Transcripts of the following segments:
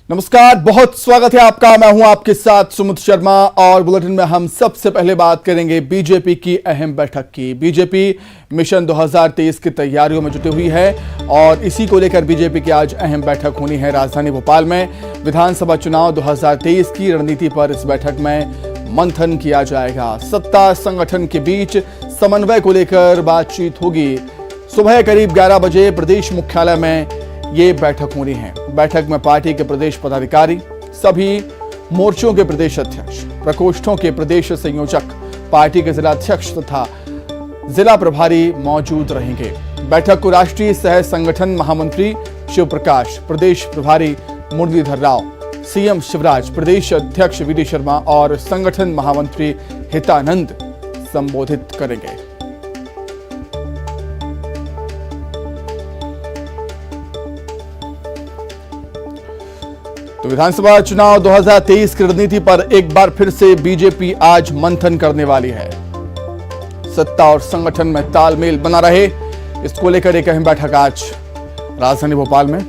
नमस्कार, बहुत स्वागत है आपका। मैं हूं आपके साथ सुमित शर्मा और बुलेटिन में हम सबसे पहले बात करेंगे बीजेपी की अहम बैठक की। बीजेपी मिशन 2023 की तैयारियों में जुटी हुई है और इसी को लेकर बीजेपी की आज अहम बैठक होनी है राजधानी भोपाल में। विधानसभा चुनाव 2023 की रणनीति पर इस बैठक में मंथन किया जाएगा। सत्ता संगठन के बीच समन्वय को लेकर बातचीत होगी। सुबह करीब 11 बजे प्रदेश मुख्यालय में ये बैठक होनी है। बैठक में पार्टी के प्रदेश पदाधिकारी, सभी मोर्चों के प्रदेश अध्यक्ष, प्रकोष्ठों के प्रदेश संयोजक, पार्टी के जिला अध्यक्ष तथा जिला प्रभारी मौजूद रहेंगे। बैठक को राष्ट्रीय सह संगठन महामंत्री शिव प्रकाश, प्रदेश प्रभारी मुरलीधर राव, सीएम शिवराज, प्रदेश अध्यक्ष वीडी शर्मा और संगठन महामंत्री हितानंद संबोधित करेंगे। तो विधानसभा चुनाव 2023 की रणनीति पर एक बार फिर से बीजेपी आज मंथन करने वाली है। सत्ता और संगठन में तालमेल बना रहे, इसको लेकर एक अहम बैठक आज राजधानी भोपाल में,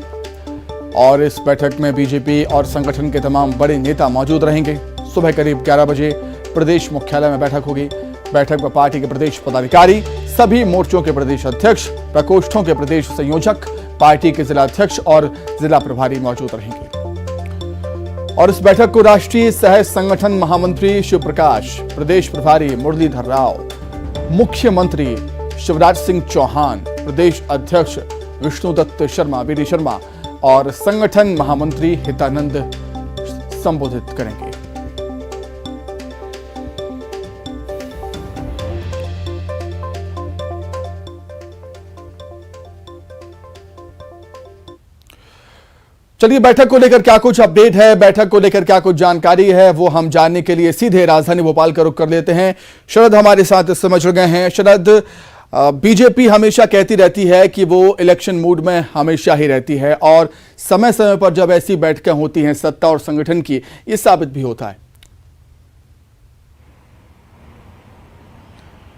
और इस बैठक में बीजेपी और संगठन के तमाम बड़े नेता मौजूद रहेंगे। सुबह करीब 11 बजे प्रदेश मुख्यालय में बैठक होगी। बैठक में पार्टी के प्रदेश पदाधिकारी, सभी मोर्चों के प्रदेश अध्यक्ष, प्रकोष्ठों के प्रदेश संयोजक, पार्टी के जिला अध्यक्ष और जिला प्रभारी मौजूद रहेंगे। और इस बैठक को राष्ट्रीय सह संगठन महामंत्री शिव प्रकाश, प्रदेश प्रभारी मुरलीधर राव, मुख्यमंत्री शिवराज सिंह चौहान, प्रदेश अध्यक्ष विष्णुदत्त शर्मा, वीडी शर्मा और संगठन महामंत्री हितानंद संबोधित करेंगे। चलिए, बैठक को लेकर क्या कुछ अपडेट है, बैठक को लेकर क्या कुछ जानकारी है, वो हम जानने के लिए सीधे राजधानी भोपाल का रुख कर लेते हैं। शरद हमारे साथ इस समय जुड़ गए हैं। शरद, बीजेपी हमेशा कहती रहती है कि वो इलेक्शन मूड में हमेशा ही रहती है और समय समय पर जब ऐसी बैठकें होती हैं सत्ता और संगठन की, ये साबित भी होता है।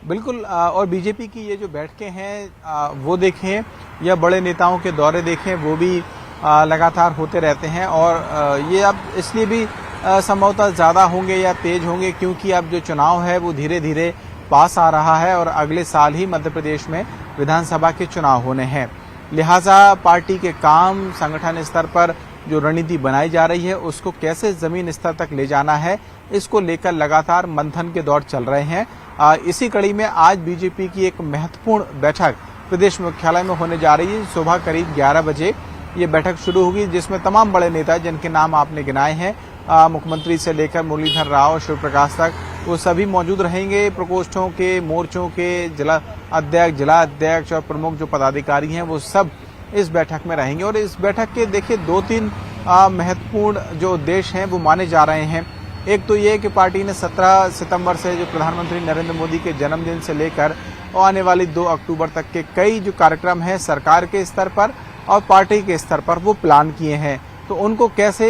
बिल्कुल, और बीजेपी की ये जो बैठकें हैं वो देखें या बड़े नेताओं के दौरे देखें, वो भी लगातार होते रहते हैं। और ये अब इसलिए भी संभवतः ज़्यादा होंगे या तेज होंगे क्योंकि अब जो चुनाव है वो धीरे धीरे पास आ रहा है और अगले साल ही मध्य प्रदेश में विधानसभा के चुनाव होने हैं। लिहाजा पार्टी के काम, संगठन स्तर पर जो रणनीति बनाई जा रही है उसको कैसे जमीन स्तर तक ले जाना है, इसको लेकर लगातार मंथन के दौर चल रहे हैं। इसी कड़ी में आज बीजेपी की एक महत्वपूर्ण बैठक प्रदेश मुख्यालय में होने जा रही है। सुबह करीब 11 बजे ये बैठक शुरू होगी, जिसमें तमाम बड़े नेता जिनके नाम आपने गिनाए हैं, मुख्यमंत्री से लेकर मुरलीधर राव, शिव प्रकाश तक, वो सभी मौजूद रहेंगे। प्रकोष्ठों के, मोर्चों के जिला अध्यक्ष और प्रमुख जो पदाधिकारी हैं वो सब इस बैठक में रहेंगे। और इस बैठक के देखिए 2-3 महत्वपूर्ण जो उद्देश्य हैं वो माने जा रहे हैं। एक तो ये कि पार्टी ने 17 सितंबर से जो प्रधानमंत्री नरेंद्र मोदी के जन्मदिन से लेकर आने वाली 2 अक्टूबर तक के कई जो कार्यक्रम हैं सरकार के स्तर पर और पार्टी के स्तर पर वो प्लान किए हैं, तो उनको कैसे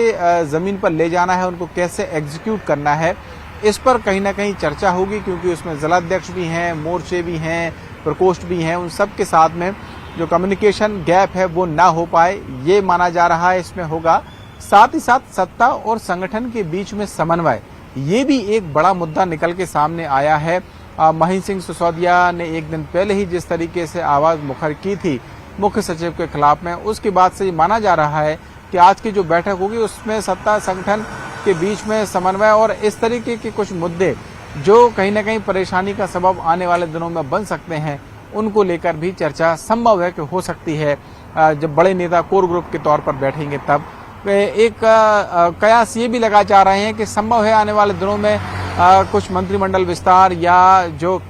जमीन पर ले जाना है, उनको कैसे एग्जीक्यूट करना है, इस पर कहीं ना कहीं चर्चा होगी। क्योंकि उसमें जिलाध्यक्ष भी हैं, मोर्चे भी हैं, प्रकोष्ठ भी हैं, उन सब के साथ में जो कम्युनिकेशन गैप है वो ना हो पाए, ये माना जा रहा है इसमें होगा। साथ ही साथ सत्ता और संगठन के बीच में समन्वय, ये भी एक बड़ा मुद्दा निकल के सामने आया है। महेंद्र सिंह सिसोदिया ने एक दिन पहले ही जिस तरीके से आवाज मुखर की थी मुख्य सचिव के खिलाफ में, उसके बाद से ये माना जा रहा है कि आज की जो बैठक होगी उसमें सत्ता संगठन के बीच में समन्वय और इस तरीके के कुछ मुद्दे जो कहीं ना कहीं परेशानी का सबब आने वाले दिनों में बन सकते हैं, उनको लेकर भी चर्चा संभव है कि हो सकती है जब बड़े नेता कोर ग्रुप के तौर पर बैठेंगे तब। एक कयास ये भी लगा जा रहे हैं कि संभव है आने वाले दिनों में कुछ मंत्रिमंडल विस्तार या जो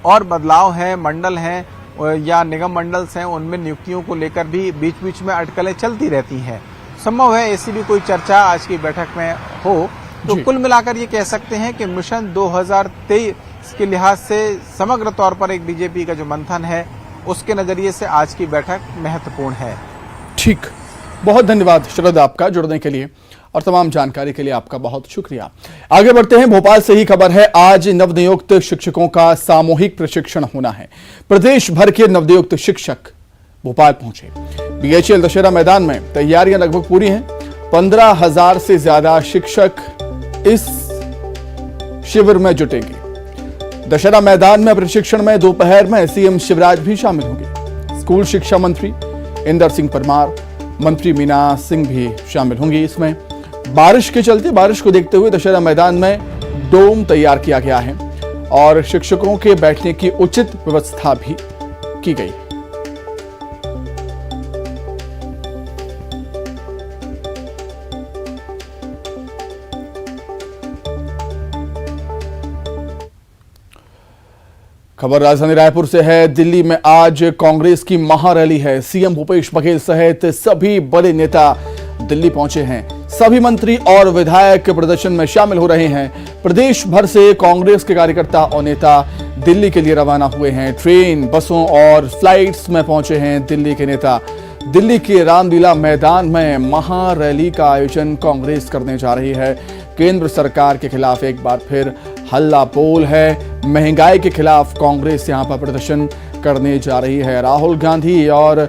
और बदलाव हैं, मंडल हैं या निगम मंडल्स हैं, उनमें नियुक्तियों को लेकर भी बीच बीच में अटकलें चलती रहती हैं। संभव है ऐसी भी कोई चर्चा आज की बैठक में हो। तो कुल मिलाकर ये कह सकते हैं कि मिशन 2023 के लिहाज से समग्र तौर पर एक बीजेपी का जो मंथन है उसके नजरिए से आज की बैठक महत्वपूर्ण है। ठीक, बहुत धन्यवाद शरद आपका जुड़ने के लिए और तमाम जानकारी के लिए आपका बहुत शुक्रिया। आगे बढ़ते हैं, भोपाल से ही खबर है। आज नवनियुक्त शिक्षकों का सामूहिक प्रशिक्षण होना है। प्रदेश भर के नवनियुक्त शिक्षक भोपाल पहुंचे। बीएचईएल दशहरा मैदान में तैयारियां लगभग पूरी हैं। 15,000 से ज्यादा शिक्षक इस शिविर में जुटेंगे। दशहरा मैदान में प्रशिक्षण में दोपहर में सीएम शिवराज भी शामिल होंगे। स्कूल शिक्षा मंत्री इंदर सिंह परमार, मंत्री मीना सिंह भी शामिल होंगी। इसमें बारिश के चलते, बारिश को देखते हुए दशहरा मैदान में डोम तैयार किया गया है और शिक्षकों के बैठने की उचित व्यवस्था भी की गई है। खबर राजधानी रायपुर से है। दिल्ली में आज कांग्रेस की महारैली है। सीएम भूपेश बघेल सहित सभी बड़े नेता दिल्ली पहुंचे हैं। सभी मंत्री और विधायक प्रदर्शन में शामिल हो रहे हैं। प्रदेश भर से कांग्रेस के कार्यकर्ता और नेता दिल्ली के लिए रवाना हुए हैं। ट्रेन, बसों और फ्लाइट्स में पहुंचे हैं दिल्ली के नेता। दिल्ली के रामलीला मैदान में महारैली का आयोजन कांग्रेस करने जा रही है। केंद्र सरकार के खिलाफ एक बार फिर हल्ला बोल है। महंगाई के खिलाफ कांग्रेस यहां पर प्रदर्शन करने जा रही है। राहुल गांधी और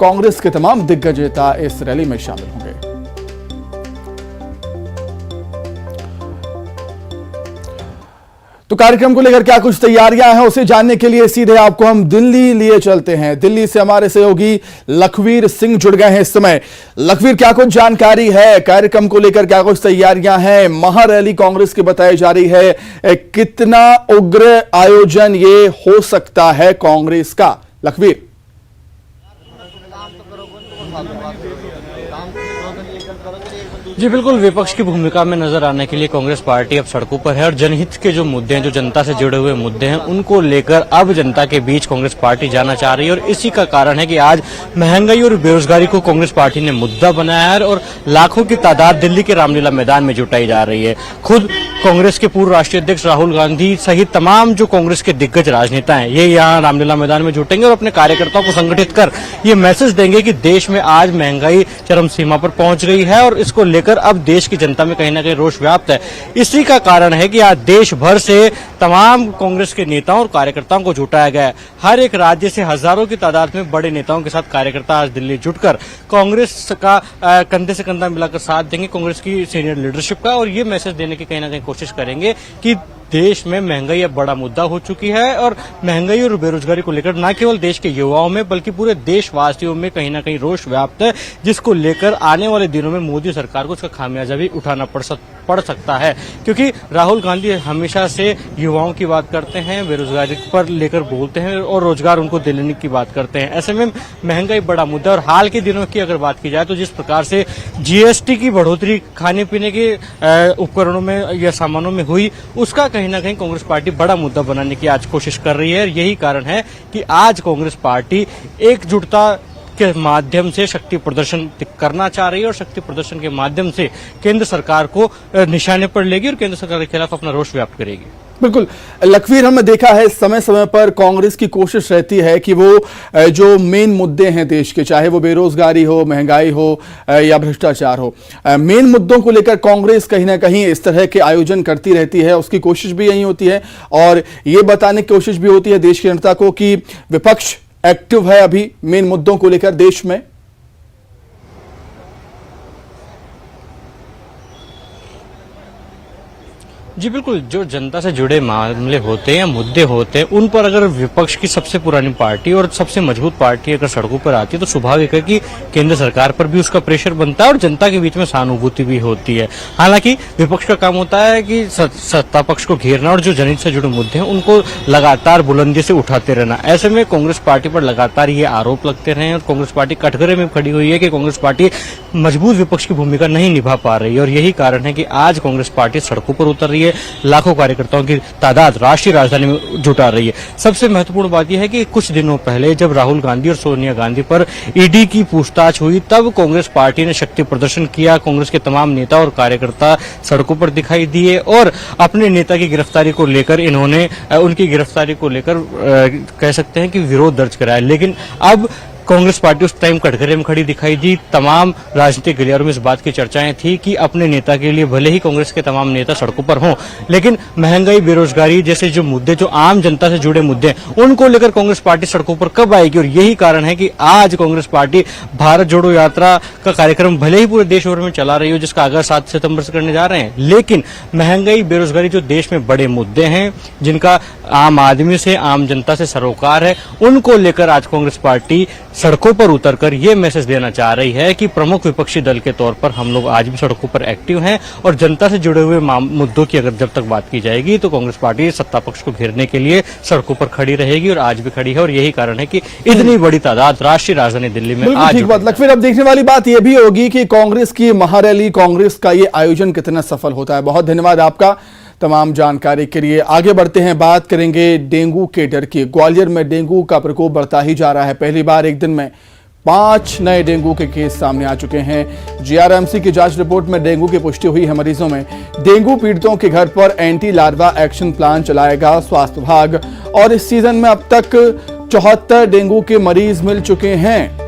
कांग्रेस के तमाम दिग्गज नेता इस रैली में शामिल होंगे। तो कार्यक्रम को लेकर क्या कुछ तैयारियां हैं, उसे जानने के लिए सीधे आपको हम दिल्ली लिए चलते हैं। दिल्ली से हमारे सहयोगी लखवीर सिंह जुड़ गए हैं इस समय। लखवीर, क्या कुछ जानकारी है? कार्यक्रम को लेकर क्या कुछ तैयारियां हैं? महारैली कांग्रेस की बताई जा रही है। कितना उग्र आयोजन ये हो सकता है कांग्रेस का? लखवीर। जी बिल्कुल, विपक्ष की भूमिका में नजर आने के लिए कांग्रेस पार्टी अब सड़कों पर है और जनहित के जो मुद्दे हैं, जो जनता से जुड़े हुए मुद्दे हैं, उनको लेकर अब जनता के बीच कांग्रेस पार्टी जाना चाह रही है। और इसी का कारण है कि आज महंगाई और बेरोजगारी को कांग्रेस पार्टी ने मुद्दा बनाया है और लाखों की तादाद दिल्ली के रामलीला मैदान में जुटाई जा रही है। खुद कांग्रेस के पूर्व राष्ट्रीय अध्यक्ष राहुल गांधी सहित तमाम जो कांग्रेस के दिग्गज राजनेता हैं, ये यहाँ रामलीला मैदान में जुटेंगे और अपने कार्यकर्ताओं को संगठित कर ये मैसेज देंगे कि देश में आज महंगाई चरम सीमा पर पहुंच गई है और इसको लेकर अब देश की जनता में कहीं ना कहीं रोष व्याप्त है। इसी का कारण है कि आज देश भर से तमाम कांग्रेस के नेताओं और कार्यकर्ताओं को जुटाया गया है। हर एक राज्य से हजारों की तादाद में बड़े नेताओं के साथ कार्यकर्ता आज दिल्ली जुटकर कांग्रेस का कंधे से कंधा मिलाकर साथ देंगे, कांग्रेस की सीनियर लीडरशिप का, और ये मैसेज देने की कहीं ना कहीं कोशिश करेंगे कि देश में महंगाई अब बड़ा मुद्दा हो चुकी है और महंगाई और बेरोजगारी को लेकर न केवल देश के युवाओं में बल्कि पूरे देशवासियों में कहीं ना कहीं रोष व्याप्त है, जिसको लेकर आने वाले दिनों में मोदी सरकार को उसका खामियाजा भी उठाना पड़ सकता है। क्योंकि राहुल गांधी हमेशा से युवाओं की बात करते हैं, बेरोजगारी पर लेकर बोलते हैं और रोजगार उनको दिलाने की बात करते हैं। ऐसे में महंगाई बड़ा मुद्दा। और हाल के दिनों की अगर बात की जाए तो जिस प्रकार से जीएसटी की बढ़ोतरी खाने पीने के उपकरणों में या सामानों में हुई, उसका कहीं ना कहीं कांग्रेस पार्टी बड़ा मुद्दा बनाने की आज कोशिश कर रही है। यही कारण है कि आज कांग्रेस पार्टी एकजुटता के माध्यम से शक्ति प्रदर्शन करना चाह रही है और शक्ति प्रदर्शन के माध्यम से केंद्र सरकार को निशाने पर लेगी और केंद्र सरकार के खिलाफ अपना रोष व्याप्त करेगी। बिल्कुल लखवीर, हमने देखा है समय समय पर कांग्रेस की कोशिश रहती है कि वो जो मेन मुद्दे हैं देश के, चाहे वो बेरोजगारी हो, महंगाई हो या भ्रष्टाचार हो, मेन मुद्दों को लेकर कांग्रेस कहीं ना कहीं इस तरह के आयोजन करती रहती है। उसकी कोशिश भी यही होती है और ये बताने की कोशिश भी होती है देश की जनता को कि विपक्ष एक्टिव है अभी मेन मुद्दों को लेकर देश में। जी बिल्कुल, जो जनता से जुड़े मामले होते हैं, मुद्दे होते हैं, उन पर अगर विपक्ष की सबसे पुरानी पार्टी और सबसे मजबूत पार्टी अगर सड़कों पर आती है तो स्वाभाविक है कि केंद्र सरकार पर भी उसका प्रेशर बनता है और जनता के बीच में सहानुभूति भी होती है। हालांकि विपक्ष का काम होता है कि सत्ता पक्ष को घेरना और जो जनहित से जुड़े मुद्दे हैं उनको लगातार बुलंदी से उठाते रहना। ऐसे में कांग्रेस पार्टी पर लगातार ये आरोप लगते रहे और कांग्रेस पार्टी कटघरे में खड़ी हुई है कि कांग्रेस पार्टी मजबूत विपक्ष की भूमिका नहीं निभा पा रही है और यही कारण है कि आज कांग्रेस पार्टी सड़कों पर उतर रही है, लाखों कार्यकर्ताओं की तादाद राष्ट्रीय राजधानी में जुटा रही है। सबसे महत्वपूर्ण बात यह है कि कुछ दिनों पहले जब राहुल गांधी और सोनिया गांधी पर ईडी की पूछताछ हुई, तब कांग्रेस पार्टी ने शक्ति प्रदर्शन किया। कांग्रेस के तमाम नेता और कार्यकर्ता सड़कों पर दिखाई दिए और अपने नेता की गिरफ्तारी को लेकर इन्होंने उनकी गिरफ्तारी को लेकर कह सकते हैं कि विरोध दर्ज कराया। लेकिन अब कांग्रेस पार्टी उस टाइम कटघरे में खड़ी दिखाई दी। तमाम राजनीतिक गलियारों में इस बात की चर्चाएं थी कि अपने नेता के लिए भले ही कांग्रेस के तमाम नेता सड़कों पर हों, लेकिन महंगाई, बेरोजगारी जैसे जो मुद्दे, जो आम जनता से जुड़े मुद्दे हैं, उनको लेकर कांग्रेस पार्टी सड़कों पर कब आएगी। और यही कारण है कि आज कांग्रेस पार्टी भारत जोड़ो यात्रा का कार्यक्रम भले ही पूरे देश भर में चला रही हो, जिसका आगाज 7 सितंबर से करने जा रहे हैं, लेकिन महंगाई, बेरोजगारी जो देश में बड़े मुद्दे हैं, जिनका आम आदमी से, आम जनता से सरोकार है, उनको लेकर आज कांग्रेस पार्टी सड़कों पर उतरकर ये मैसेज देना चाह रही है कि प्रमुख विपक्षी दल के तौर पर हम लोग आज भी सड़कों पर एक्टिव हैं और जनता से जुड़े हुए मुद्दों की अगर जब तक बात की जाएगी तो कांग्रेस पार्टी सत्ता पक्ष को घेरने के लिए सड़कों पर खड़ी रहेगी और आज भी खड़ी है। और यही कारण है कि इतनी बड़ी तादाद राष्ट्रीय राजधानी दिल्ली में आज। ठीक बात लक्ष्मी, अब देखने वाली बात यह भी होगी कि कांग्रेस की महारैली, कांग्रेस का ये आयोजन कितना सफल होता है। बहुत धन्यवाद आपका तमाम जानकारी के लिए। आगे बढ़ते हैं, बात करेंगे डेंगू के डर की। ग्वालियर में डेंगू का प्रकोप बढ़ता ही जा रहा है। पहली बार एक दिन में 5 नए डेंगू के केस सामने आ चुके हैं। जीआरएमसी की जांच रिपोर्ट में डेंगू की पुष्टि हुई है मरीजों में। डेंगू पीड़ितों के घर पर एंटी लार्वा एक्शन प्लान चलाएगा स्वास्थ्य विभाग और इस सीजन में अब तक 74 डेंगू के मरीज मिल चुके हैं।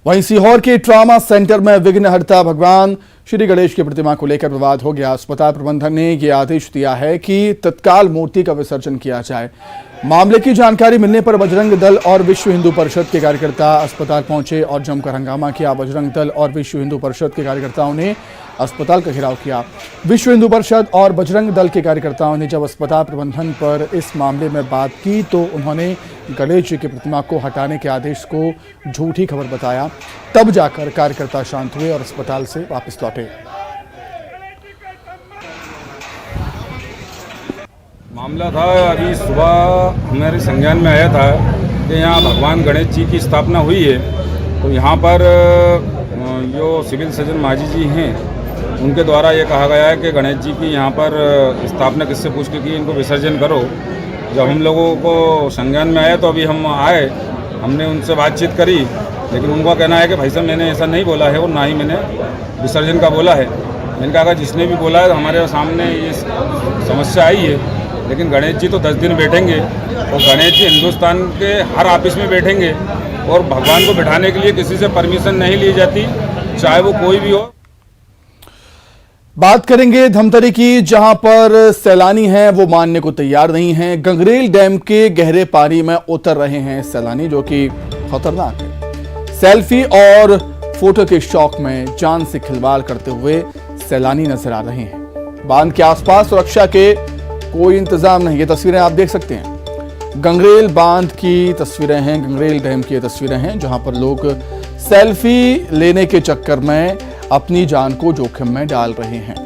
वहीं सीहोर के ट्रॉमा सेंटर में विघ्नहर्ता भगवान श्री गणेश की प्रतिमा को लेकर विवाद हो गया। अस्पताल प्रबंधन ने यह आदेश दिया है कि तत्काल मूर्ति का विसर्जन किया जाए। मामले की जानकारी मिलने पर बजरंग दल और विश्व हिंदू परिषद के कार्यकर्ता अस्पताल पहुंचे और जमकर हंगामा किया। बजरंग दल और विश्व हिंदू परिषद के कार्यकर्ताओं ने अस्पताल का घेराव किया। विश्व हिंदू परिषद और बजरंग दल के कार्यकर्ताओं ने जब अस्पताल प्रबंधन पर इस मामले में बात की तो उन्होंने गणेश जी की प्रतिमा को हटाने के आदेश को झूठी खबर बताया। तब जाकर कार्यकर्ता शांत हुए और अस्पताल से वापस लौटे। मामला था, अभी सुबह हमारे संज्ञान में आया था कि यहाँ भगवान गणेश जी की स्थापना हुई है, तो यहाँ पर जो सिविल सर्जन माजी जी हैं उनके द्वारा ये कहा गया है कि गणेश जी की यहाँ पर स्थापना किससे पूछ के की, इनको विसर्जन करो। जब हम लोगों को संज्ञान में आया तो अभी हम आए, हमने उनसे बातचीत करी, लेकिन उनका कहना है कि भाई साहब मैंने ऐसा नहीं बोला है और ना ही मैंने विसर्जन का बोला है। मैंने कहा जिसने भी बोला है हमारे सामने ये समस्या आई है, लेकिन गणेश जी तो 10 दिन बैठेंगे और गणेश जी हिंदुस्तान के हर ऑफिस में बैठेंगे और भगवान को बिठाने के लिए किसी से परमिशन नहीं ली जाती, चाहे वो कोई भी हो। बात करेंगे धमतरी की, जहां पर सैलानी हैं वो मानने को तैयार नहीं हैं। गंगरेल डैम के गहरे पानी में उतर रहे हैं सैलानी, जो कि खतरनाक है। सेल्फी और फोटो के शौक में जान से खिलवाड़ करते हुए सैलानी नजर आ रहे हैं। बांध के आसपास सुरक्षा के कोई इंतजाम नहीं। ये तस्वीरें आप देख सकते हैं, गंगरेल बांध की तस्वीरें हैं, गंगरेल डैम की तस्वीरें हैं, जहां पर लोग सेल्फी लेने के चक्कर में अपनी जान को जोखिम में डाल रहे हैं।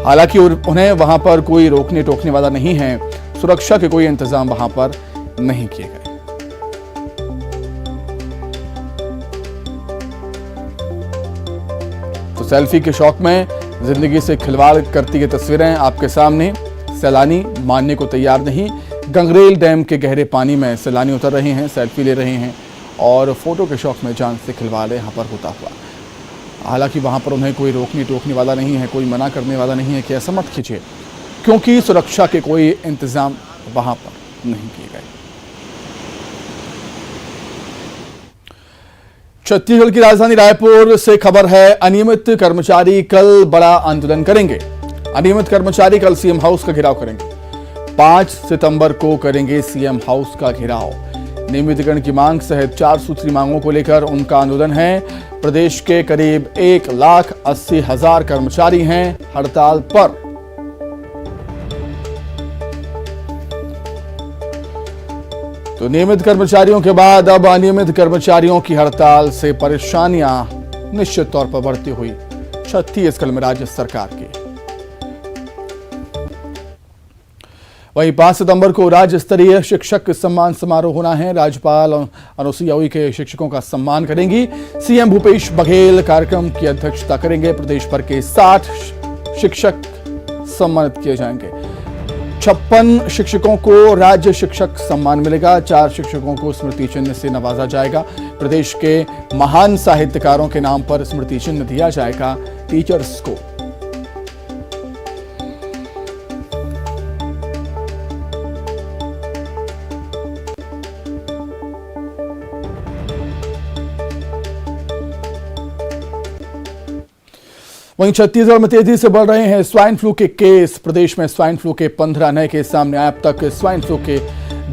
हालांकि उन्हें वहां पर कोई रोकने टोकने वाला नहीं है। सुरक्षा के कोई इंतजाम वहां पर नहीं किए गए। तो सेल्फी के शौक में जिंदगी से खिलवाड़ करती ये तस्वीरें आपके सामने। सैलानी मानने को तैयार नहीं। गंगरेल डैम के गहरे पानी में सैलानी उतर रहे हैं, सेल्फी ले रहे हैं और फोटो के शौक में जान से खिलवाड़ यहां पर होता हुआ। हालांकि वहां पर उन्हें कोई रोकने टोकने वाला नहीं है, कोई मना करने वाला नहीं है कि ऐसा मत कीजिए, क्योंकि सुरक्षा के कोई इंतजाम वहां पर नहीं किए गए। छत्तीसगढ़ की राजधानी रायपुर से खबर है, अनियमित कर्मचारी कल बड़ा आंदोलन करेंगे। अनियमित कर्मचारी कल सीएम हाउस का घेराव करेंगे। 5 सितंबर को करेंगे सीएम हाउस का घेराव। नियमितीकरण की मांग सहित 4 सूत्री मांगों को लेकर उनका आंदोलन है। प्रदेश के करीब 1,80,000 कर्मचारी हैं हड़ताल पर। तो नियमित कर्मचारियों के बाद अब अनियमित कर्मचारियों की हड़ताल से परेशानियां निश्चित तौर पर बढ़ती हुई छत्तीसगढ़ में राज्य सरकार की। वहीं 5 सितंबर को राज्य स्तरीय शिक्षक सम्मान समारोह होना है। राज्यपाल अनुसुईया उइके शिक्षकों का सम्मान करेंगी। सीएम भूपेश बघेल कार्यक्रम की अध्यक्षता करेंगे। प्रदेश भर के 60 शिक्षक सम्मानित किए जाएंगे। 56 शिक्षकों को राज्य शिक्षक सम्मान मिलेगा। 4 शिक्षकों को स्मृति चिन्ह से नवाजा जाएगा। प्रदेश के महान साहित्यकारों के नाम पर स्मृति चिन्ह दिया जाएगा टीचर्स को। वहीं छत्तीसगढ़ में तेजी से बढ़ रहे हैं स्वाइन फ्लू के केस। प्रदेश में स्वाइन फ्लू के 15 नए केस सामने आए। अब तक स्वाइन फ्लू के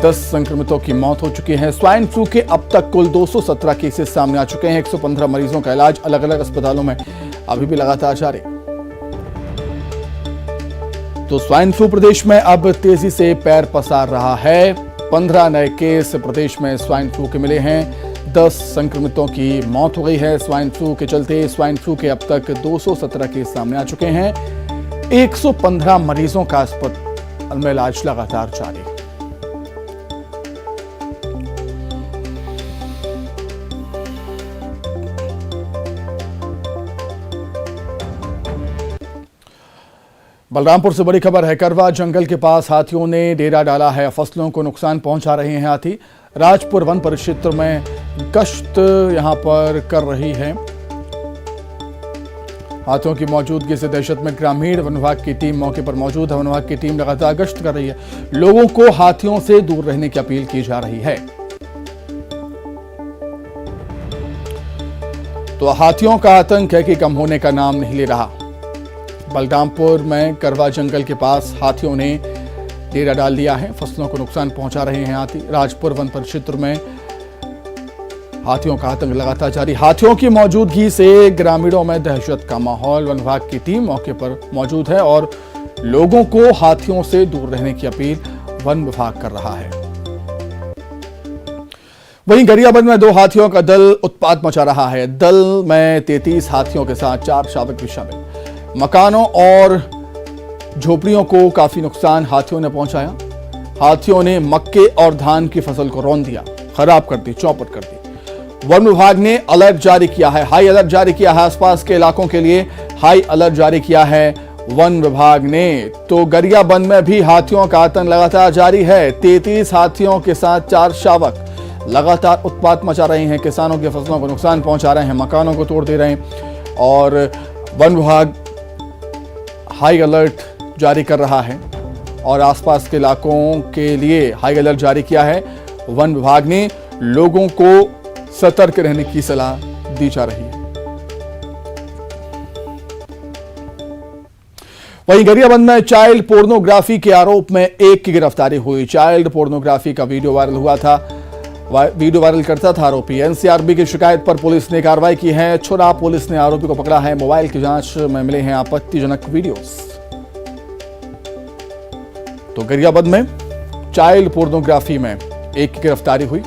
10 संक्रमितों की मौत हो चुकी है। स्वाइन फ्लू के अब तक कुल 217 केसेस सामने आ चुके हैं। 115 मरीजों का इलाज अलग अलग अस्पतालों में अभी भी लगातार जारी। तो स्वाइन फ्लू प्रदेश में अब तेजी से पैर पसार रहा है। 15 नए केस प्रदेश में स्वाइन फ्लू के मिले हैं। 10 संक्रमितों की मौत हो गई है स्वाइन फ्लू के चलते। स्वाइन फ्लू के अब तक 217 केस सामने आ चुके हैं। 115 मरीजों का अस्पताल में इलाज लगातार जारी। बलरामपुर से बड़ी खबर है। करवा जंगल के पास हाथियों ने डेरा डाला है। फसलों को नुकसान पहुंचा रहे हैं हाथी। राजपुर वन परिक्षेत्र में गश्त यहां पर कर रही है। हाथियों की मौजूदगी से दहशत में ग्रामीण। वन विभाग की टीम मौके पर मौजूद है। वन विभाग की टीम लगातार गश्त कर रही है। लोगों को हाथियों से दूर रहने की अपील की जा रही है। तो हाथियों का आतंक है कि कम होने का नाम नहीं ले रहा। बलरामपुर में करवा जंगल के पास हाथियों ने डेरा डाल दिया है। फसलों को नुकसान पहुंचा रहे हैं हाथी। राजपुर वन परिक्षेत्र में हाथियों का आतंक लगातार जारी। हाथियों की मौजूदगी से ग्रामीणों में दहशत का माहौल। वन विभाग की टीम मौके पर मौजूद है और लोगों को हाथियों से दूर रहने की अपील वन विभाग कर रहा है। वहीं गरियाबंद में 2 हाथियों का दल उत्पात मचा रहा है। दल में 33 हाथियों के साथ 4 शावक भी शामिल। मकानों और झोपड़ियों को काफी नुकसान हाथियों ने पहुंचाया। हाथियों ने मक्के और धान की फसल को रौंद दिया, खराब कर दी, चौपट कर दी। वन विभाग ने अलर्ट जारी किया है, हाई अलर्ट जारी किया है। आसपास के इलाकों के लिए हाई अलर्ट जारी किया है वन विभाग ने। तो गरियाबंद में भी हाथियों का आतंक लगातार जारी है। 33 हाथियों के साथ 4 शावक लगातार उत्पात मचा रहे हैं। किसानों की फसलों को नुकसान पहुंचा रहे हैं, मकानों को तोड़ दे रहे हैं और वन विभाग हाई अलर्ट जारी कर रहा है और आसपास के इलाकों के लिए हाई अलर्ट जारी किया है। वन विभाग ने लोगों को सतर्क रहने की सलाह दी जा रही है। वहीं गरियाबंद में चाइल्ड पोर्नोग्राफी के आरोप में एक की गिरफ्तारी हुई। चाइल्ड पोर्नोग्राफी का वीडियो वायरल हुआ था। वीडियो वायरल करता था आरोपी। एनसीआरबी की शिकायत पर पुलिस ने कार्रवाई की है। छुरा पुलिस ने आरोपी को पकड़ा है। मोबाइल की जांच में मिले हैं आपत्तिजनक वीडियोस। तो गरियाबंद में चाइल्ड पोर्नोग्राफी में एक की गिरफ्तारी हुई।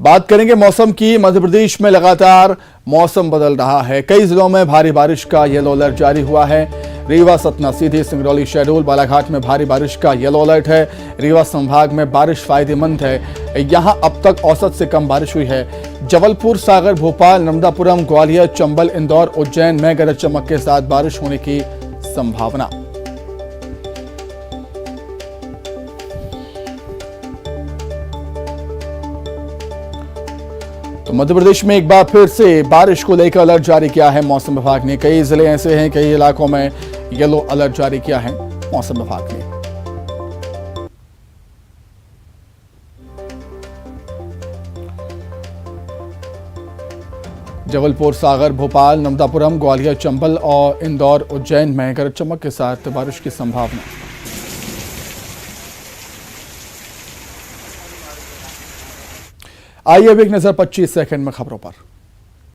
बात करेंगे मौसम की। मध्य प्रदेश में लगातार मौसम बदल रहा है। कई जिलों में भारी बारिश का येलो अलर्ट जारी हुआ है। रीवा, सतना, सीधी, सिंगरौली, शहडोल, बालाघाट में भारी बारिश का येलो अलर्ट है। रीवा संभाग में बारिश फायदेमंद है। यहां अब तक औसत से कम बारिश हुई है। जबलपुर, सागर, भोपाल, नर्मदापुरम, ग्वालियर, चंबल, इंदौर, उज्जैन में गरज चमक के साथ बारिश होने की संभावना। तो मध्य प्रदेश में एक बार फिर से बारिश को लेकर अलर्ट जारी किया है मौसम विभाग ने। कई जिले ऐसे हैं, कई इलाकों में येलो अलर्ट जारी किया है मौसम विभाग ने। जबलपुर, सागर, भोपाल, नर्मदापुरम, ग्वालियर, चंबल और इंदौर, उज्जैन में गरज चमक के साथ बारिश की संभावना। आइए अब एक नजर 25 सेकंड में खबरों पर।